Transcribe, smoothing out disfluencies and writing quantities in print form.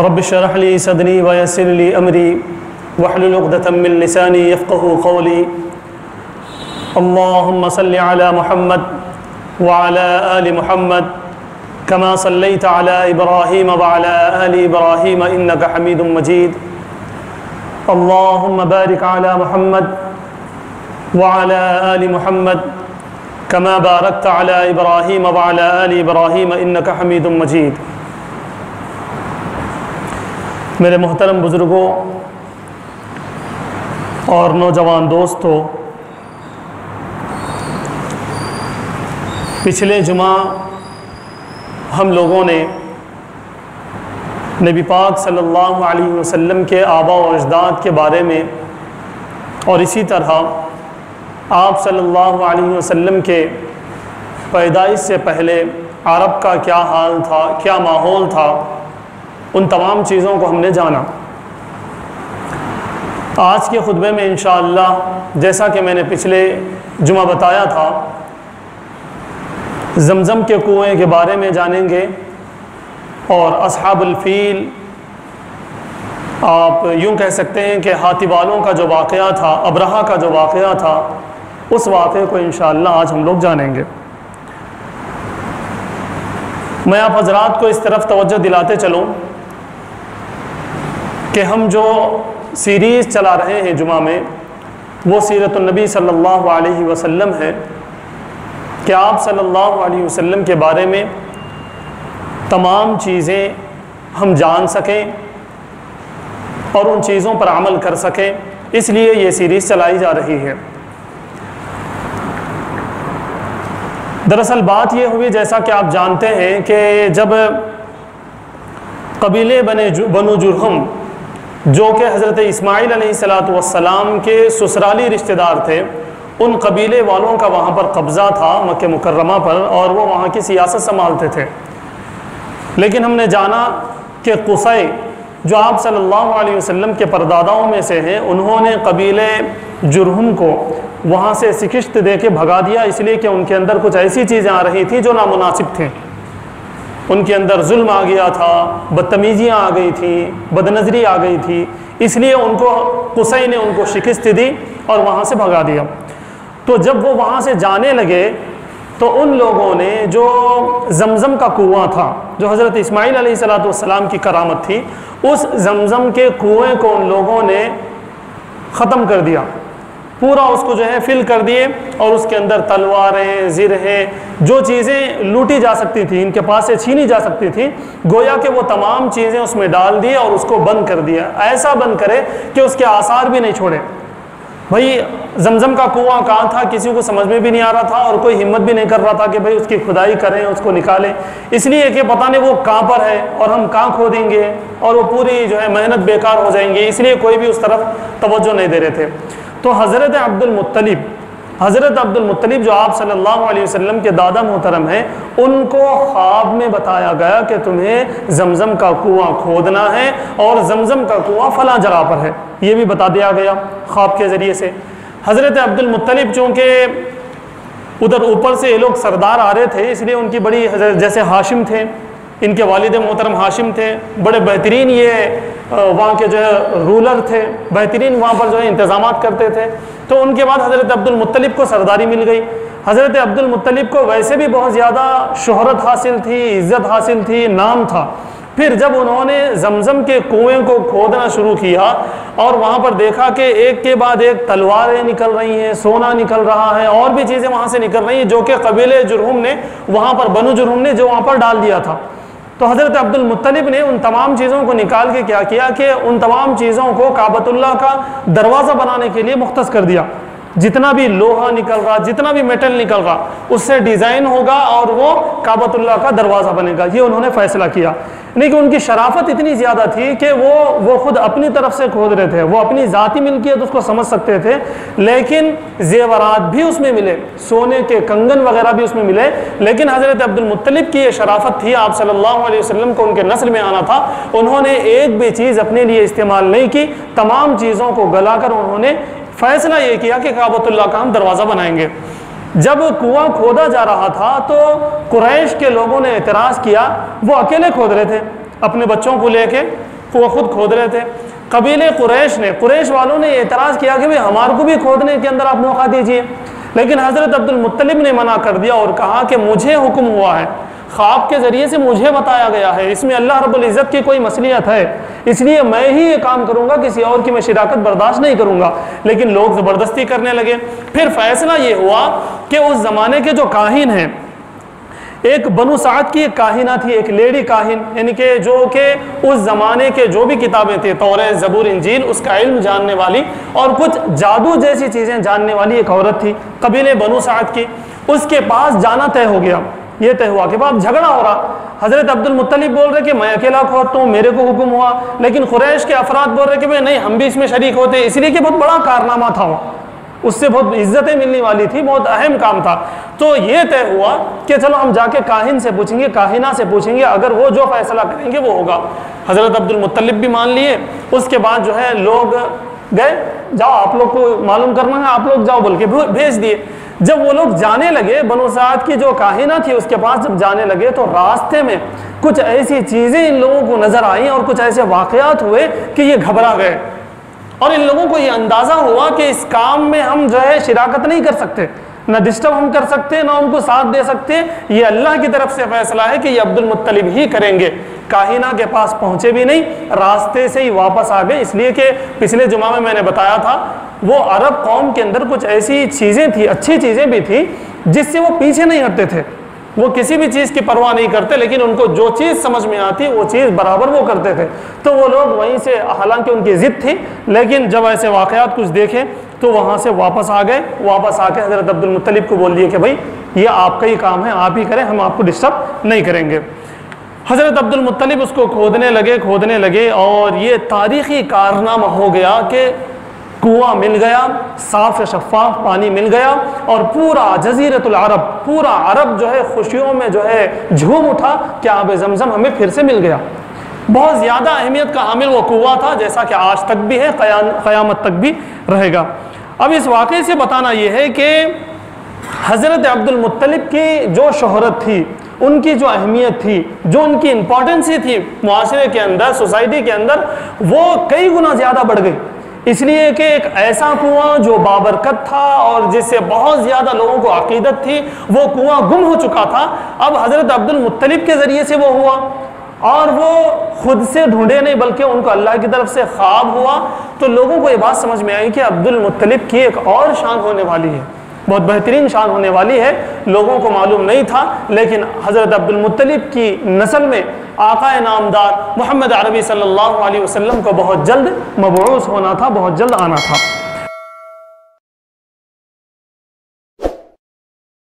رب اشرح لي صدري ويسر لي أمري واحلل عقدة من لساني يفقهوا قولي اللهم صل على محمد وعلى آل محمد كما صليت على إبراهيم وعلى آل إبراهيم إنك حميد مجيد اللهم بارك على محمد وعلى آل محمد كما باركت على إبراهيم وعلى آل إبراهيم إنك حميد مجيد۔ میرے محترم بزرگوں اور نوجوان دوستوں، پچھلے جمعہ ہم لوگوں نے نبی پاک صلی اللہ علیہ وسلم کے آباء و اجداد کے بارے میں اور اسی طرح آپ صلی اللہ علیہ وسلم کے پیدائش سے پہلے عرب کا کیا حال تھا، کیا ماحول تھا، ان تمام چیزوں کو ہم نے جانا۔ آج کے خطبے میں انشاءاللہ جیسا کہ میں نے پچھلے جمعہ بتایا تھا، زمزم کے کنویں کے بارے میں جانیں گے اور اصحاب الفیل، آپ یوں کہہ سکتے ہیں کہ ہاتھی والوں کا جو واقعہ تھا، ابرہہ کا جو واقعہ تھا، اس واقعے کو انشاءاللہ آج ہم لوگ جانیں گے۔ میں آپ حضرات کو اس طرف توجہ دلاتے چلوں کہ ہم جو سیریز چلا رہے ہیں جمعہ میں، وہ سیرت النبی صلی اللہ علیہ وسلم ہے، کہ آپ صلی اللہ علیہ وسلم کے بارے میں تمام چیزیں ہم جان سکیں اور ان چیزوں پر عمل کر سکیں، اس لیے یہ سیریز چلائی جا رہی ہے۔ دراصل بات یہ ہوئی، جیسا کہ آپ جانتے ہیں کہ جب قبیلے بنو جرہم، جو کہ حضرت اسماعیل علیہ السلام کے سسرالی رشتہ دار تھے، ان قبیلے والوں کا وہاں پر قبضہ تھا مکہ مکرمہ پر، اور وہ وہاں کی سیاست سنبھالتے تھے۔ لیکن ہم نے جانا کہ قصی، جو آپ صلی اللہ علیہ وسلم کے پرداداؤں میں سے ہیں، انہوں نے قبیلے جرہم کو وہاں سے سکشت دے کے بھگا دیا، اس لیے کہ ان کے اندر کچھ ایسی چیزیں آ رہی تھیں جو نامناسب تھیں۔ ان کے اندر ظلم آ گیا تھا، بدتمیزیاں آ گئی تھیں، بدنظری آ گئی تھی، اس لیے ان کو قصی نے ان کو شکست دی اور وہاں سے بھگا دیا۔ تو جب وہ وہاں سے جانے لگے تو ان لوگوں نے جو زمزم کا کنواں تھا، جو حضرت اسماعیل علیہ السلام کی کرامت تھی، اس زمزم کے کنویں کو ان لوگوں نے ختم کر دیا، پورا اس کو جو ہے فل کر دیے، اور اس کے اندر تلواریں، زرہیں، جو چیزیں لوٹی جا سکتی تھیں، ان کے پاس سے چھینی جا سکتی تھیں، گویا کہ وہ تمام چیزیں اس میں ڈال دیے اور اس کو بند کر دیا، ایسا بند کرے کہ اس کے آثار بھی نہیں چھوڑے۔ بھائی زمزم کا کنواں کہاں تھا، کسی کو سمجھ میں بھی نہیں آ رہا تھا، اور کوئی ہمت بھی نہیں کر رہا تھا کہ بھئی اس کی کھدائی کریں، اس کو نکالیں، اس لیے کہ پتہ نہیں وہ کہاں پر ہے اور ہم کہاں کھودیں گے، اور وہ پوری جو ہے محنت بیکار ہو جائیں گی، اس لیے کوئی بھی اس طرف توجہ نہیں دے رہے تھے۔ تو حضرت عبد المطلب جو آپ صلی اللہ علیہ وسلم کے دادا محترم ہیں، ان کو خواب میں بتایا گیا کہ تمہیں زمزم کا کنواں کھودنا ہے، اور زمزم کا کنواں فلاں جگہ پر ہے، یہ بھی بتا دیا گیا خواب کے ذریعے سے۔ حضرت عبد المطلب چونکہ ادھر اوپر سے یہ لوگ سردار آ رہے تھے، اس لیے ان کی بڑی، جیسے ہاشم تھے، ان کے والد محترم ہاشم تھے، بڑے بہترین یہ وہاں کے جو ہے رولر تھے، بہترین وہاں پر جو ہے انتظامات کرتے تھے۔ تو ان کے بعد حضرت عبد المطلب کو سرداری مل گئی۔ حضرت عبد المطلب کو ویسے بھی بہت زیادہ شہرت حاصل تھی، عزت حاصل تھی، نام تھا۔ پھر جب انہوں نے زمزم کے کنویں کو کھودنا شروع کیا اور وہاں پر دیکھا کہ ایک کے بعد ایک تلواریں نکل رہی ہیں، سونا نکل رہا ہے، اور بھی چیزیں وہاں سے نکل رہی ہیں جو کہ قبیلے جرہم نے وہاں پر، بنو جرہم نے جو وہاں پر ڈال دیا تھا۔ تو حضرت عبد المطلب نے ان تمام چیزوں کو نکال کے کیا کیا کہ ان تمام چیزوں کو کعبۃ اللہ کا دروازہ بنانے کے لیے مختص کر دیا۔ جتنا بھی لوہا نکل رہا، جتنا بھی میٹل نکل رہا، اس سے ڈیزائن ہوگا اور وہ کعبۃ اللہ کا دروازہ بنے گا، یہ انہوں نے فیصلہ کیا۔ لیکن ان کی شرافت اتنی زیادہ تھی کہ وہ خود اپنی طرف سے کھود رہے تھے، وہ اپنی ذاتی ملکیت اس کو سمجھ سکتے تھے، لیکن زیورات بھی اس میں ملے، سونے کے کنگن وغیرہ بھی اس میں ملے، لیکن حضرت عبد المطلب کی یہ شرافت تھی، آپ صلی اللہ علیہ وسلم کو ان کے نسل میں آنا تھا، انہوں نے ایک بھی چیز اپنے لیے استعمال نہیں کی، تمام چیزوں کو گلا کر انہوں نے فیصلہ یہ کیا کہ کعبۃ اللہ کا ہم دروازہ بنائیں گے۔ جب کنواں کھودا جا رہا تھا تو قریش کے لوگوں نے اعتراض کیا، وہ اکیلے کھود رہے تھے، اپنے بچوں کو لے کے وہ خود کھود رہے تھے۔ قبیلے قریش والوں نے اعتراض کیا کہ ہمارے کو بھی کھودنے کے اندر آپ موقع دیجئے، لیکن حضرت عبد المطلب نے منع کر دیا اور کہا کہ مجھے حکم ہوا ہے، خواب کے ذریعے سے مجھے بتایا گیا ہے، اس میں اللہ رب العزت کی کوئی مصلحت ہے، اس لیے میں ہی یہ کام کروں گا، کسی اور کی میں شراکت برداشت نہیں کروں گا۔ لیکن لوگ زبردستی کرنے لگے۔ پھر فیصلہ یہ ہوا کہ اس زمانے کے جو کاہن ہیں، ایک بنو سعد کی ایک کاہنہ تھی، ایک لیڈی کاہن، یعنی کہ جو کہ اس زمانے کے جو بھی کتابیں تھے، توریت، زبور، انجیل، اس کا علم جاننے والی اور کچھ جادو جیسی چیزیں جاننے والی ایک عورت تھی قبیلے بنو سعد کی۔ اس کے پاس جانا طے ہو گیا۔ یہ طے ہوا کہ بعد جھگڑا ہو رہا، حضرت عبد المطلب بول رہے کہ میں اکیلا کھودتا ہوں، میرے کو حکم ہوا، لیکن قریش کے افراد بول رہے کہ بھئی نہیں، ہم بھی اس میں شریک ہوتے، اس لیے کہ بہت بڑا کارنامہ تھا، اس سے بہت عزتیں ملنے والی تھی، بہت اہم کام تھا۔ تو یہ طے ہوا کہ چلو ہم جا کے کاہن سے پوچھیں گے، کاہنہ سے پوچھیں گے، اگر وہ جو فیصلہ کریں گے وہ ہوگا۔ حضرت عبد المطلب بھی مان لیے۔ اس کے بعد جو ہے لوگ گئے، جاؤ آپ لوگ کو معلوم کرنا ہے، آپ لوگ جاؤ بول کے بھیج دیے۔ جب وہ لوگ جانے لگے، بنو سعد کی جو کاہنہ تھی اس کے پاس جب جانے لگے تو راستے میں کچھ ایسی چیزیں ان لوگوں کو نظر آئیں اور کچھ ایسے واقعات ہوئے کہ یہ گھبرا گئے، اور ان لوگوں کو یہ اندازہ ہوا کہ اس کام میں ہم جو ہے شراکت نہیں کر سکتے، نہ ڈسٹرب ہم کر سکتے، نہ ان کو ساتھ دے سکتے، یہ اللہ کی طرف سے فیصلہ ہے کہ یہ عبد المطلب ہی کریں گے۔ کاہنہ کے پاس پہنچے بھی نہیں، راستے سے ہی واپس آ گئے، اس لیے کہ پچھلے جمعہ میں نے بتایا تھا وہ عرب قوم کے اندر کچھ ایسی چیزیں تھیں، اچھی چیزیں بھی تھیں، جس سے وہ پیچھے نہیں ہٹتے تھے، وہ کسی بھی چیز کی پرواہ نہیں کرتے، لیکن ان کو جو چیز سمجھ میں آتی وہ چیز برابر وہ کرتے تھے۔ تو وہ لوگ وہیں سے، حالانکہ ان کی ضد تھی، لیکن جب ایسے واقعات کچھ دیکھے تو وہاں سے واپس آ گئے۔ واپس آ کے حضرت عبد المطلب کو بول دیے کہ بھائی یہ آپ کا ہی کام ہے، آپ ہی کریں، ہم آپ کو ڈسٹرب نہیں کریں گے۔ حضرت عبد المطلب اس کو کھودنے لگے اور یہ تاریخی کارنامہ ہو گیا کہ کنواں مل گیا، صاف شفاف پانی مل گیا، اور پورا جزیرۃ العرب، پورا عرب جو ہے خوشیوں میں جو ہے جھوم اٹھا کہ آب زمزم ہمیں پھر سے مل گیا۔ بہت زیادہ اہمیت کا حامل وہ کنواں تھا، جیسا کہ آج تک بھی ہے، قیامت تک بھی رہے گا۔ اب اس واقعے سے بتانا یہ ہے کہ حضرت عبد المطلب کی جو شہرت تھی، ان کی جو اہمیت تھی، جو ان کی امپورٹنسی تھی معاشرے کے اندر، سوسائٹی کے اندر، وہ کئی گنا زیادہ بڑھ گئی، اس لیے کہ ایک ایسا کنواں جو بابرکت تھا اور جس سے بہت زیادہ لوگوں کو عقیدت تھی، وہ کنواں گم ہو چکا تھا۔ اب حضرت عبد المطلب کے ذریعے سے وہ ہوا، اور وہ خود سے ڈھونڈے نہیں بلکہ ان کو اللہ کی طرف سے خواب ہوا، تو لوگوں کو یہ بات سمجھ میں آئی کہ عبد المطلب کی ایک اور شان ہونے والی ہے، بہت بہترین شان ہونے والی ہے، لوگوں کو معلوم نہیں تھا، لیکن حضرت عبد المطلب کی نسل میں آقا نامدار محمد عربی صلی اللہ علیہ وسلم کو بہت جلد مبعوث ہونا تھا، بہت جلد آنا تھا۔